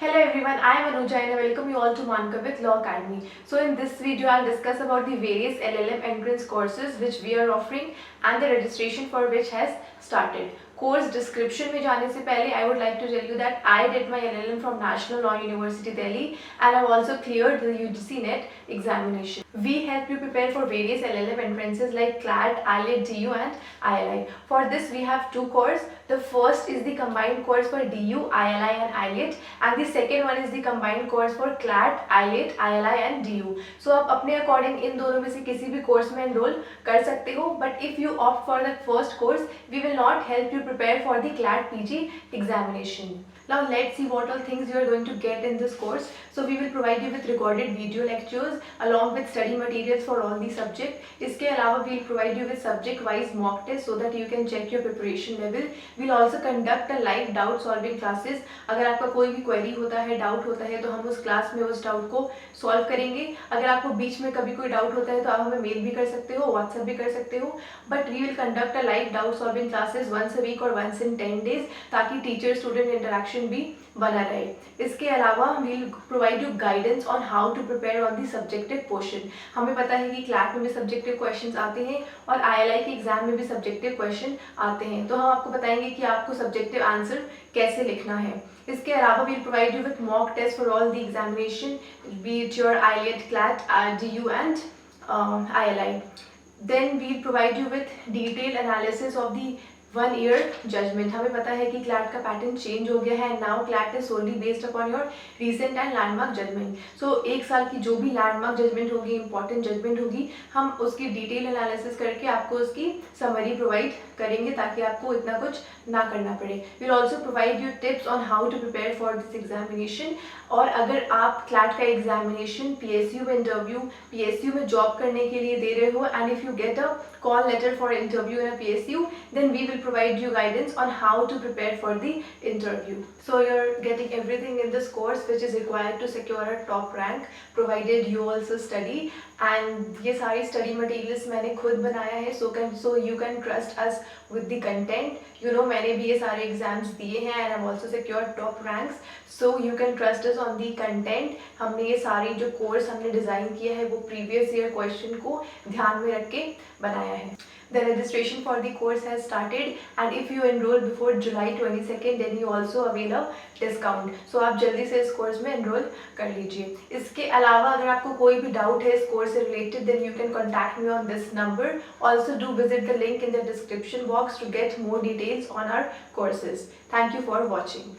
Hello everyone, I am Anuja and I welcome you all to Mankavit Law Academy. So in this video, I'll discuss about the various LLM entrance courses which we are offering and the registration for which has started. Course description में जाने से पहले I would like to tell you that I did my LLM from National Law University Delhi and I've also cleared the UGC NET examination. We help you prepare for various LLM entrances like CLAT, IELTS, DU and ILI. For this we have two courses. The first is the combined course for DU, ILI and IELTS and the second one is the combined course for CLAT, IELTS, ILI and DU. So आप अपने according इन दोनों में से किसी भी course में enroll कर सकते हो, but if you opt for the first course, we will not help you prepare for the CLAT PG examination. Now let's see what all things you are going to get in this course. So we will provide you with recorded video lectures along with study materials for all the subject. इसके अलावा we will provide you with subject wise mock test so that you can check your preparation level. We will also conduct a live doubt solving classes. अगर आपका कोई भी query होता है, doubt होता है तो हम उस क्लास में उस doubt को solve करेंगे. अगर आपको बीच में कभी कोई doubt होता है तो आप हमें mail भी कर सकते हो, WhatsApp भी कर सकते हो. But we will conduct a live doubt solving classes once a week or once in 10 days ताकि teacher student interaction भी बना रहे. इसके अलावा we'll provide you guidance on how to prepare on the subjective portion. हमें पता है कि क्लैट में भी subjective questions आते हैं और ILI के एग्जाम में भी subjective question आते हैं, तो हम आपको बताएंगे कि आपको subjective answer कैसे लिखना है. इसके अलावा we'll provide you with mock test for all the examination, be it your IELTS, CLAT, DU and ILI. Then we'll provide you with detailed analysis of the 1 year judgment. हमें पता है कि CLAT का पैटर्न चेंज हो गया है and now CLAT is solely based upon your recent and landmark judgement. So एक साल की जो भी लैंडमार्क जजमेंट होगी, इंपॉर्टेंट जजमेंट होगी, हम उसकी डिटेल एनालिसिस करके आपको उसकी समरी प्रोवाइड करेंगे ताकि आपको इतना कुछ ना करना पड़े. We will also provide you tips on how to prepare for this examination. और अगर आप क्लैट का एग्जामिनेशन PSU में इंटरव्यू, PSU में जॉब करने के लिए दे रहे हो and if you get a call letter for interview in a PSU, then we will provide you guidance on how to prepare for the interview. So you're getting everything in this course which is required to secure a top rank, provided you also study. And ये सारी study materials मैंने खुद बनाया है, so you can trust us with the content. You know मैंने भी ये सारे exams दिए हैं and I've also secured top ranks, so you can trust us on the content. हमने ये सारी जो course हमने design किया है वो previous year question को ध्यान में रख के बनाया है. The registration for the course has started and if you enroll before July 22nd then you also avail a discount. So आप जल्दी से इस कोर्स में enroll कर लीजिए. इसके अलावा अगर आपको कोई भी डाउट है इस कोर्स से related then you can contact me on this number. Also do visit the link in the description box to get more details on our courses. Thank you for watching.